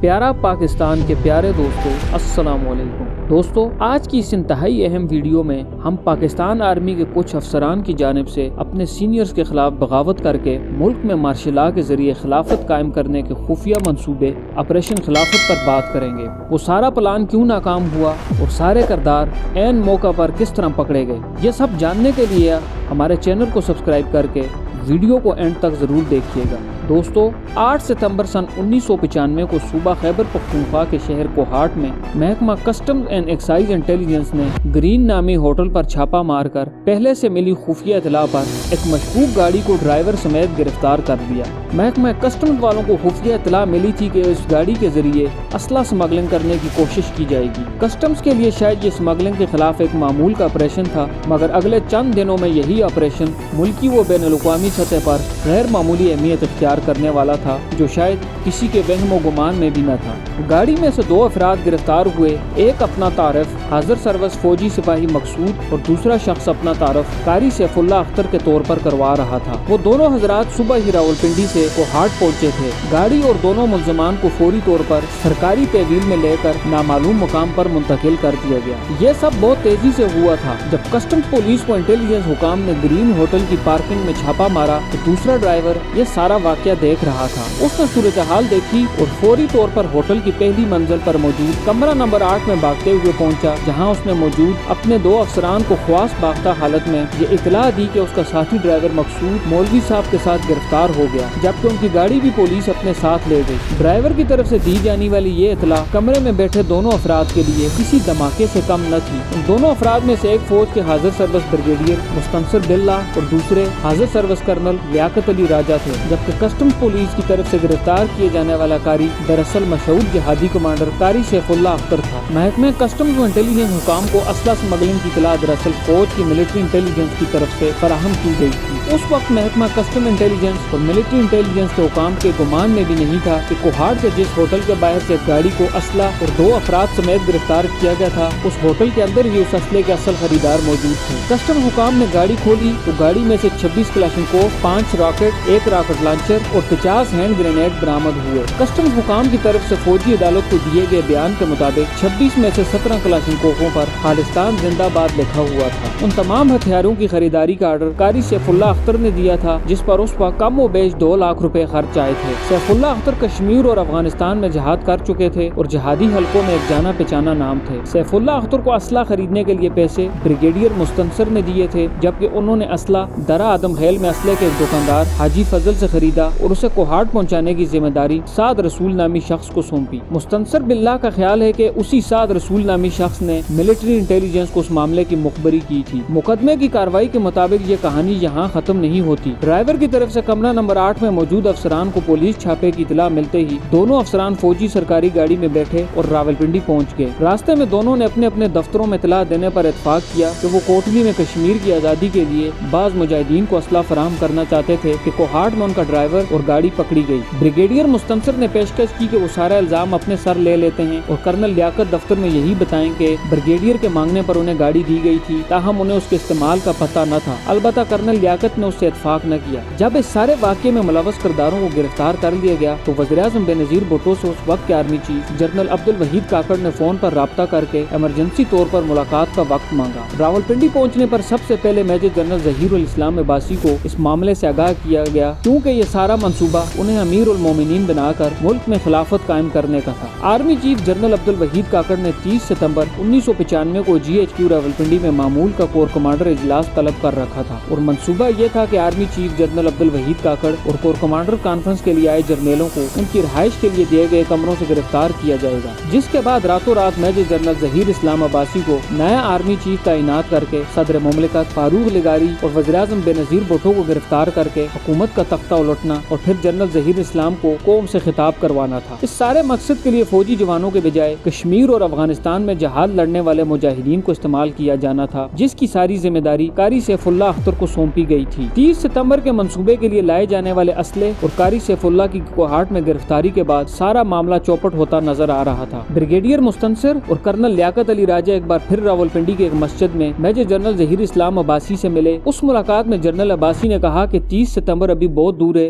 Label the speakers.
Speaker 1: پیارا پاکستان کے پیارے دوستو، السلام علیکم۔ دوستو، آج کی اس انتہائی اہم ویڈیو میں ہم پاکستان آرمی کے کچھ افسران کی جانب سے اپنے سینئرز کے خلاف بغاوت کر کے ملک میں مارشل لا کے ذریعے خلافت قائم کرنے کے خفیہ منصوبے آپریشن خلافت پر بات کریں گے۔ وہ سارا پلان کیوں ناکام ہوا اور سارے کردار عین موقع پر کس طرح پکڑے گئے، یہ سب جاننے کے لیے ہمارے چینل کو سبسکرائب کر کے ویڈیو کو اینڈ تک ضرور دیکھیے گا۔ دوستو، 8 ستمبر سن 1995 کو صوبہ خیبر پختونخوا کے شہر کوہاٹ میں محکمہ کسٹم اینڈ ایکسائز انٹیلیجنس نے گرین نامی ہوٹل پر چھاپا مار کر پہلے سے ملی خفیہ اطلاع پر ایک مشکوک گاڑی کو ڈرائیور سمیت گرفتار کر لیا۔ محکمہ کسٹم والوں کو خفیہ اطلاع ملی تھی کہ اس گاڑی کے ذریعے اسلحہ سمگلنگ کرنے کی کوشش کی جائے گی۔ کسٹمز کے لیے شاید یہ سمگلنگ کے خلاف ایک معمول کا آپریشن تھا، مگر اگلے چند دنوں میں یہی آپریشن ملکی و بین الاقوامی سطح پر غیر معمولی اہمیت اختیار کرنے والا تھا، جو شاید کسی کے وہم و گمان میں بھی نہ تھا۔ گاڑی میں سے 2 افراد گرفتار ہوئے، ایک اپنا تعارف حاضر سروس فوجی سپاہی مقصود اور دوسرا شخص اپنا تعارف قاری سیف اللہ اختر کے طور پر کروا رہا تھا۔ وہ دونوں حضرات صبح ہی راولپنڈی سے کوہاٹ پہنچے تھے۔ گاڑی اور دونوں ملزمان کو فوری طور پر سرکاری تحویل میں لے کر نامعلوم مقام پر منتقل کر دیا گیا۔ یہ سب بہت تیزی سے ہوا تھا۔ جب کسٹمز پولیس کو انٹیلیجنس حکام نے گرین ہوٹل کی پارکنگ میں چھاپا مارا تو دوسرا ڈرائیور یہ سارا واقعہ دیکھ رہا تھا۔ اس نے صورتحال دیکھی اور فوری طور پر ہوٹل کی پہلی منزل پر موجود کمرہ نمبر 8 میں بھاگتے ہوئے پہنچا، جہاں اس نے موجود اپنے 2 افسران کو خواص باختہ حالت میں یہ اطلاع دی کہ اس کا ساتھی ڈرائیور مقصود مولوی صاحب کے ساتھ گرفتار ہو گیا، جبکہ ان کی گاڑی بھی پولیس اپنے ساتھ لے گئی۔ ڈرائیور کی طرف سے دی جانے والی یہ اطلاع کمرے میں بیٹھے دونوں افراد کے لیے کسی دھماکے سے کم نہ تھی۔ ان دونوں افراد میں سے ایک فوج کے حاضر سروس بریگیڈیئر مستنصر باللہ اور دوسرے حاضر سروس کرنل لیاقت علی راجہ تھے، جبکہ کسٹمز پولیس کی طرف سے گرفتار کیے جانے والا قاری دراصل مشہور جہادی کمانڈر قاری سیف اللہ اختر تھا۔ محکمہ کسٹمز و انٹیلیجنس حکام کو اسلحہ سمگلنگ کی اطلاع دراصل فوج کی ملٹری انٹیلیجنس کی طرف سے فراہم کی گئی تھی۔ اس وقت محکمہ کسٹم انٹیلیجنس اور ملٹری انٹیلیجنس کے حکام کے گمان میں بھی نہیں تھا کہ کوہاٹ کے جس ہوٹل کے باہر سے گاڑی کو اسلحہ اور 2 افراد سمیت گرفتار کیا گیا تھا، اس ہوٹل کے اندر ہی اس اسلحے کے اصل خریدار موجود تھے۔ کسٹم حکام نے گاڑی کھولی تو گاڑی میں سے 26 کلاشنکوف، 5 راکٹ، 1 راکٹ لانچر اور 50 ہینڈ گرینیڈ برآمد ہوئے۔ کسٹم حکام کی طرف سے فوجی عدالت کو دیے گئے بیان کے مطابق 26 میں سے 17 کلاشنکوفوں پر خالصتان زندہ باد لکھا ہوا تھا۔ ان تمام ہتھیاروں کی خریداری کا آرڈر قاری سیف اللہ اختر نے دیا تھا، جس پر اس وقت کم و بیش 2 لاکھ روپے خرچ آئے تھے۔ سیف اللہ اختر کشمیر اور افغانستان میں جہاد کر چکے تھے اور جہادی حلقوں میں ایک جانا پہچانا نام تھے۔ سیف اللہ اختر کو اسلحہ خریدنے کے لیے پیسے بریگیڈیئر مستنصر نے دیے تھے، جبکہ انہوں نے اسلحہ درہ آدم خیل میں اسلحے کے ایک دکاندار حاجی فضل سے خریدا اور اسے کوہاٹ پہنچانے کی ذمہ داری سعد رسول نامی شخص کو سونپی۔ مستنصر باللہ کا خیال ہے کہ اسی سعد رسول نامی شخص نے ملٹری انٹیلیجنس کو اس معاملے کی مخبری کی تھی۔ مقدمے کی کارروائی کے مطابق یہ کہانی یہاں ختم نہیں ہوتی۔ ڈرائیور کی طرف سے کمرہ نمبر 8 میں موجود افسران کو پولیس چھاپے کی اطلاع ملتے ہی دونوں افسران فوجی سرکاری گاڑی میں بیٹھے اور راولپنڈی پہنچ گئے۔ راستے میں دونوں نے اپنے اپنے دفتروں میں اطلاع دینے پر اتفاق کیا کہ وہ کوٹلی میں کشمیر کی آزادی کے لیے بعض مجاہدین کو اسلحہ فراہم کرنا چاہتے تھے کہ کوہاٹ میں ان کا ڈرائیور اور گاڑی پکڑی گئی۔ بریگیڈیئر مستنصر نے پیشکش کی کہ وہ سارا الزام اپنے سر لے لیتے ہیں اور کرنل لیاقت دفتر میں یہی بتائیں کہ بریگیڈیئر کے مانگنے پر انہیں گاڑی دی گئی تھی، تاہم انہیں اس کے استعمال کا پتہ نہ تھا۔ البتہ کرنل لیاقت نے اس سے اتفاق نہ کیا۔ جب اس سارے واقعے میں ملوث کرداروں کو گرفتار کر لیا گیا تو وزیراعظم بینظیر بھٹو سے اس وقت کے army chief general Abdul Waheed Kakar نے فون پر رابطہ کر کے ایمرجنسی طور پر ملاقات کا وقت مانگا۔ راولپنڈی پہنچنے پر سب سے پہلے میجر جنرل ظہیر الاسلام عباسی کو اس معاملے سے آگاہ کیا گیا، کیونکہ یہ سارا منصوبہ انہیں امیر المومنین بنا کر ملک میں خلافت قائم کرنے کا تھا۔ Army chief general Abdul Waheed Kakar نے 30 ستمبر 1995 کو GHQ راولپنڈی میں معمول کا کور کمانڈر اجلاس طلب کر رکھا تھا اور منصوبہ یہ تھا کہ army chief general Abdul Waheed Kakar اور کور کمانڈر کانفرنس کے لیے آئے جرنیلوں کو ان کی رہائش کے لیے دیے گئے کمروں سے گرفتار کیا جائے گا، جس کے بعد راتوں رات میجر جنرل ظہیر اسلام عباسی کو نیا آرمی چیف تعینات کر کے صدر مملکت فاروق لغاری اور وزیراعظم بینظیر بھٹو کو گرفتار کر کے حکومت کا تختہ الٹنا اور پھر جنرل ظہیر اسلام کو قوم سے خطاب کروانا تھا۔ اس سارے مقصد کے لیے فوجی جوانوں کے بجائے کشمیر اور افغانستان میں جہاد لڑنے والے مجاہدین کو استعمال کیا جانا تھا، جس کی ساری ذمہ داری قاری سیف اللہ اختر کو سونپی گئی تھی۔ 30 ستمبر کے منصوبے کے لیے لائے جانے والے اسلحے اور قاری سیف اللہ کی کوہاٹ میں گرفتاری کے بعد سارا معاملہ چوپٹ ہوتا نظر آ رہا تھا۔ بریگیڈیئر مستنصر اور کرنل لیاقت علی راجہ ایک بار پھر راولپنڈی کے ایک مسجد میں میجر جنرل ظہیر اسلام عباسی سے ملے۔ اس ملاقات میں جنرل عباسی نے کہا کہ 30 ستمبر ابھی بہت دور ہے،